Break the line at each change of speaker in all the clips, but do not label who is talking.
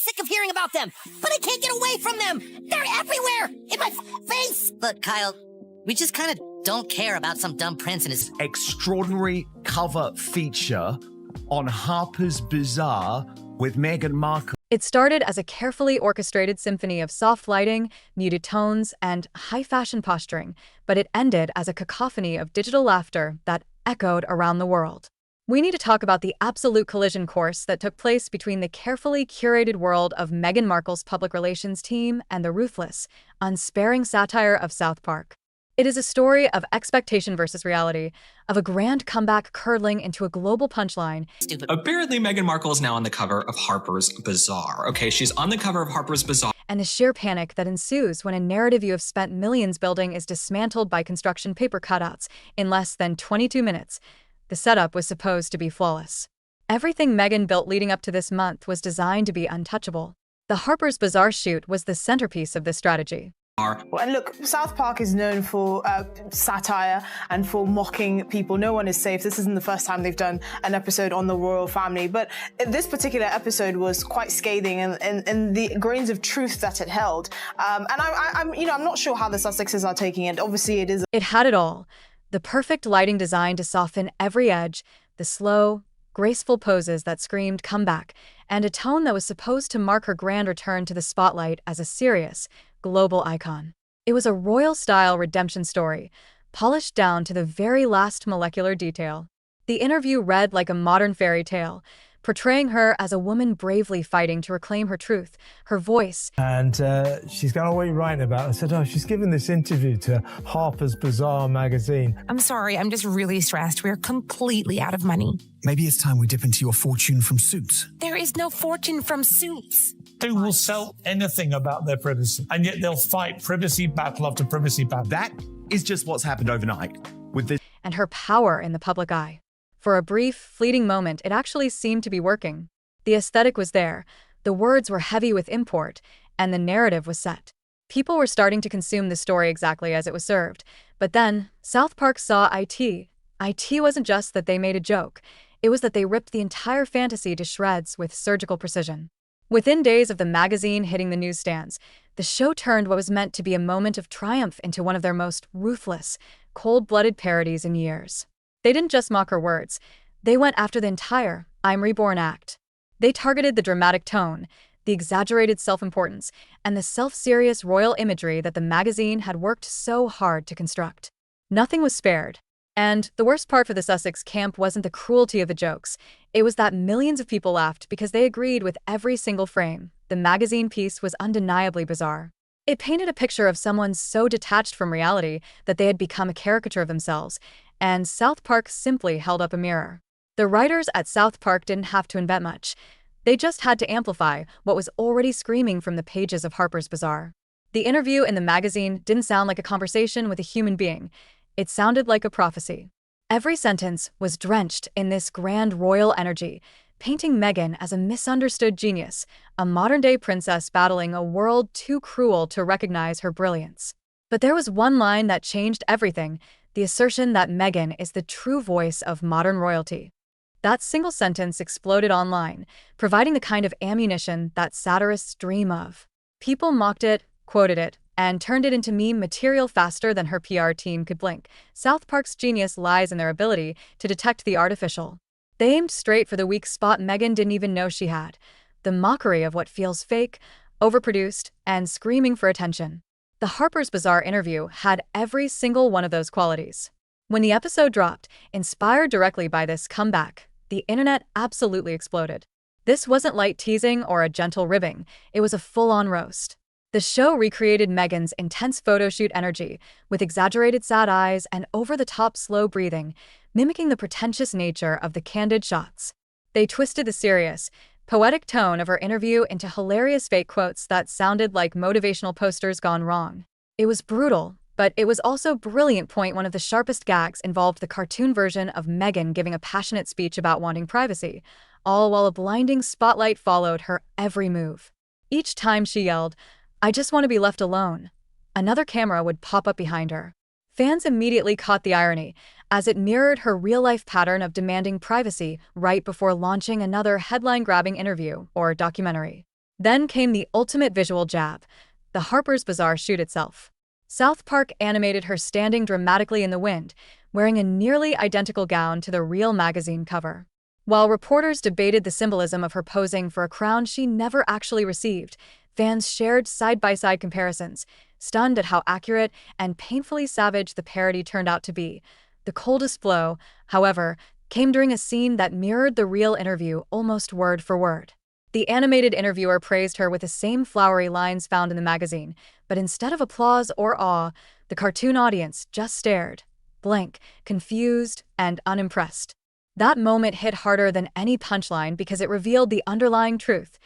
sick of hearing about them, but I can't get away from them. They're everywhere, in my face. Look, Kyle, we just kind of don't care about some dumb prince and his
extraordinary cover feature on Harper's Bazaar with Meghan Markle.
It started as a carefully orchestrated symphony of soft lighting, muted tones, and high-fashion posturing, but it ended as a cacophony of digital laughter that echoed around the world. We need to talk about the absolute collision course that took place between the carefully curated world of Meghan Markle's public relations team and the ruthless, unsparing satire of South Park. It is a story of expectation versus reality, of a grand comeback curdling into a global punchline.
Apparently, Meghan Markle is now on the cover of Harper's Bazaar. Okay, she's on the cover of Harper's Bazaar.
And the sheer panic that ensues when a narrative you have spent millions building is dismantled by construction paper cutouts in less than 22 minutes. The setup was supposed to be flawless. Everything Meghan built leading up to this month was designed to be untouchable. The Harper's Bazaar shoot was the centerpiece of this strategy.
And look, South Park is known for satire and for mocking people. No one is safe. This isn't the first time they've done an episode on the royal family, but this particular episode was quite scathing in the grains of truth that it held. And I'm not sure how the Sussexes are taking it. Obviously, it is.
It had it all. The perfect lighting design to soften every edge, the slow, graceful poses that screamed comeback, and a tone that was supposed to mark her grand return to the spotlight as a serious, global icon. It was a royal-style redemption story, polished down to the very last molecular detail. The interview read like a modern fairy tale, portraying her as a woman bravely fighting to reclaim her truth, her voice.
And she's going, what are you writing about? I said, she's given this interview to Harper's Bazaar magazine.
I'm sorry, I'm just really stressed. We're completely out of money.
Maybe it's time we dip into your fortune from Suits.
There is no fortune from Suits.
They will sell anything about their privacy, and yet they'll fight privacy battle after privacy battle.
That is just what's happened overnight with this.
And her power in the public eye. For a brief, fleeting moment, it actually seemed to be working. The aesthetic was there, the words were heavy with import, and the narrative was set. People were starting to consume the story exactly as it was served. But then, South Park saw IT. IT wasn't just that they made a joke. It was that they ripped the entire fantasy to shreds with surgical precision. Within days of the magazine hitting the newsstands, the show turned what was meant to be a moment of triumph into one of their most ruthless, cold-blooded parodies in years. They didn't just mock her words. They went after the entire I'm Reborn act. They targeted the dramatic tone, the exaggerated self-importance, and the self-serious royal imagery that the magazine had worked so hard to construct. Nothing was spared. And the worst part for the Sussex camp wasn't the cruelty of the jokes. It was that millions of people laughed because they agreed with every single frame. The magazine piece was undeniably bizarre. It painted a picture of someone so detached from reality that they had become a caricature of themselves, and South Park simply held up a mirror. The writers at South Park didn't have to invent much. They just had to amplify what was already screaming from the pages of Harper's Bazaar. The interview in the magazine didn't sound like a conversation with a human being. It sounded like a prophecy. Every sentence was drenched in this grand royal energy, painting Meghan as a misunderstood genius, a modern-day princess battling a world too cruel to recognize her brilliance. But there was one line that changed everything, the assertion that Meghan is the true voice of modern royalty. That single sentence exploded online, providing the kind of ammunition that satirists dream of. People mocked it, quoted it, and turned it into meme material faster than her PR team could blink. South Park's genius lies in their ability to detect the artificial. They aimed straight for the weak spot Meghan didn't even know she had, the mockery of what feels fake, overproduced, and screaming for attention. The Harper's Bazaar interview had every single one of those qualities. When the episode dropped, inspired directly by this comeback, the internet absolutely exploded. This wasn't light teasing or a gentle ribbing, it was a full-on roast. The show recreated Meghan's intense photo shoot energy, with exaggerated sad eyes and over-the-top slow breathing, mimicking the pretentious nature of the candid shots. They twisted the serious, poetic tone of her interview into hilarious fake quotes that sounded like motivational posters gone wrong. It was brutal, but it was also brilliant. One of the sharpest gags involved the cartoon version of Meghan giving a passionate speech about wanting privacy, all while a blinding spotlight followed her every move. Each time she yelled, "I just want to be left alone," another camera would pop up behind her. Fans immediately caught the irony, as it mirrored her real-life pattern of demanding privacy right before launching another headline-grabbing interview or documentary. Then came the ultimate visual jab, the Harper's Bazaar shoot itself. South Park animated her standing dramatically in the wind, wearing a nearly identical gown to the real magazine cover. While reporters debated the symbolism of her posing for a crown she never actually received, fans shared side-by-side comparisons, stunned at how accurate and painfully savage the parody turned out to be. The coldest blow, however, came during a scene that mirrored the real interview almost word for word. The animated interviewer praised her with the same flowery lines found in the magazine, but instead of applause or awe, the cartoon audience just stared, blank, confused, and unimpressed. That moment hit harder than any punchline because it revealed the underlying truth.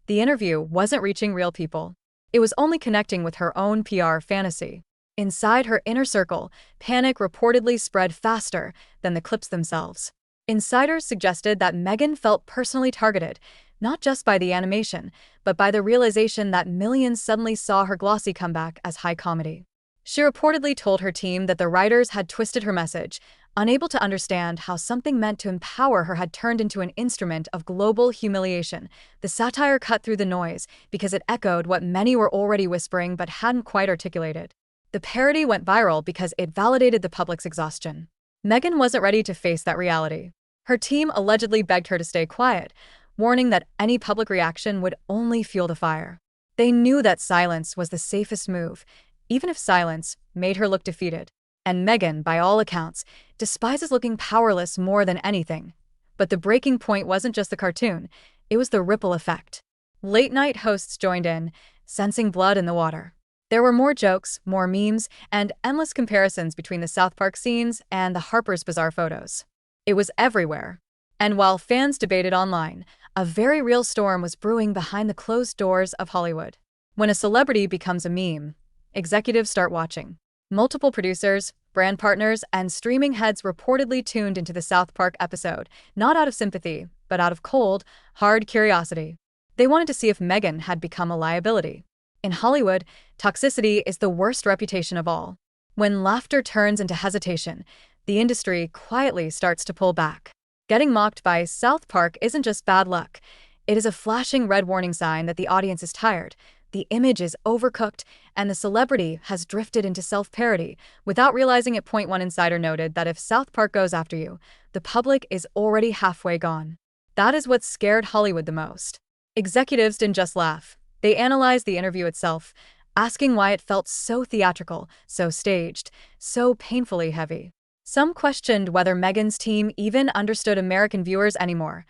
The interview wasn't reaching real people. It was only connecting with her own PR fantasy. Inside her inner circle, panic reportedly spread faster than the clips themselves. Insiders suggested that Meghan felt personally targeted, not just by the animation, but by the realization that millions suddenly saw her glossy comeback as high comedy. She reportedly told her team that the writers had twisted her message, unable to understand how something meant to empower her had turned into an instrument of global humiliation. The satire cut through the noise because it echoed what many were already whispering but hadn't quite articulated. The parody went viral because it validated the public's exhaustion. Meghan wasn't ready to face that reality. Her team allegedly begged her to stay quiet, warning that any public reaction would only fuel the fire. They knew that silence was the safest move, even if silence made her look defeated. And Meghan, by all accounts, despises looking powerless more than anything. But the breaking point wasn't just the cartoon, it was the ripple effect. Late-night hosts joined in, sensing blood in the water. There were more jokes, more memes, and endless comparisons between the South Park scenes and the Harper's Bazaar photos. It was everywhere. And while fans debated online, a very real storm was brewing behind the closed doors of Hollywood. When a celebrity becomes a meme, executives start watching. Multiple producers, brand partners, and streaming heads reportedly tuned into the South Park episode, not out of sympathy, but out of cold, hard curiosity. They wanted to see if Meghan had become a liability. In Hollywood, toxicity is the worst reputation of all. When laughter turns into hesitation, the industry quietly starts to pull back. Getting mocked by South Park isn't just bad luck. It is a flashing red warning sign that the audience is tired, the image is overcooked, and the celebrity has drifted into self-parody. Without realizing it, One insider noted that if South Park goes after you, the public is already halfway gone. That is what scared Hollywood the most. Executives didn't just laugh. They analyzed the interview itself, asking why it felt so theatrical, so staged, so painfully heavy. Some questioned whether Meghan's team even understood American viewers anymore.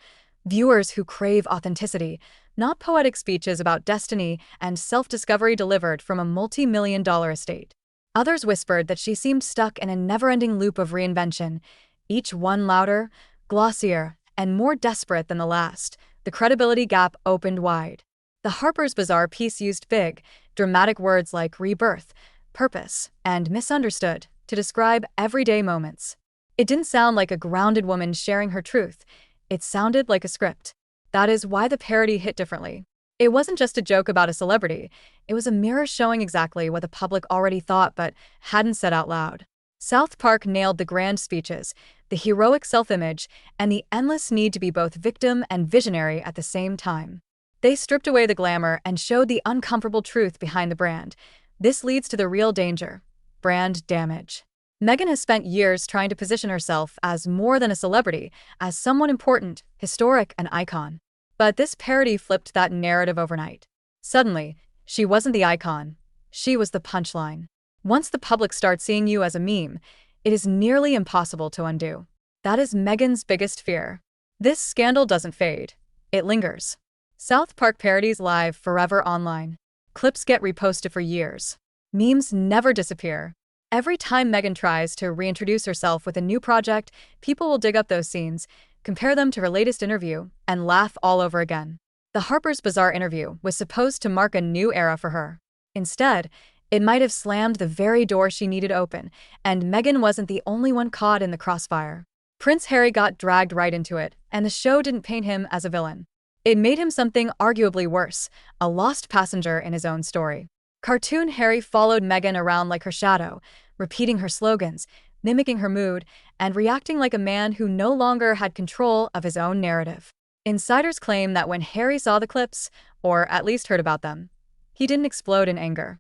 Viewers who crave authenticity, not poetic speeches about destiny and self-discovery delivered from a multi-million-dollar estate. Others whispered that she seemed stuck in a never-ending loop of reinvention, each one louder, glossier, and more desperate than the last. The credibility gap opened wide. The Harper's Bazaar piece used big, dramatic words like rebirth, purpose, and misunderstood to describe everyday moments. It didn't sound like a grounded woman sharing her truth. It sounded like a script. That is why the parody hit differently. It wasn't just a joke about a celebrity. It was a mirror showing exactly what the public already thought but hadn't said out loud. South Park nailed the grand speeches, the heroic self-image, and the endless need to be both victim and visionary at the same time. They stripped away the glamour and showed the uncomfortable truth behind the brand. This leads to the real danger: brand damage. Meghan has spent years trying to position herself as more than a celebrity, as someone important, historic, an icon. But this parody flipped that narrative overnight. Suddenly, she wasn't the icon. She was the punchline. Once the public starts seeing you as a meme, it is nearly impossible to undo. That is Meghan's biggest fear. This scandal doesn't fade. It lingers. South Park parodies live forever online. Clips get reposted for years. Memes never disappear. Every time Meghan tries to reintroduce herself with a new project, people will dig up those scenes, compare them to her latest interview, and laugh all over again. The Harper's Bazaar interview was supposed to mark a new era for her. Instead, it might have slammed the very door she needed open, and Meghan wasn't the only one caught in the crossfire. Prince Harry got dragged right into it, and the show didn't paint him as a villain. It made him something arguably worse, a lost passenger in his own story. Cartoon Harry followed Meghan around like her shadow, repeating her slogans, mimicking her mood, and reacting like a man who no longer had control of his own narrative. Insiders claim that when Harry saw the clips, or at least heard about them. He didn't explode in anger.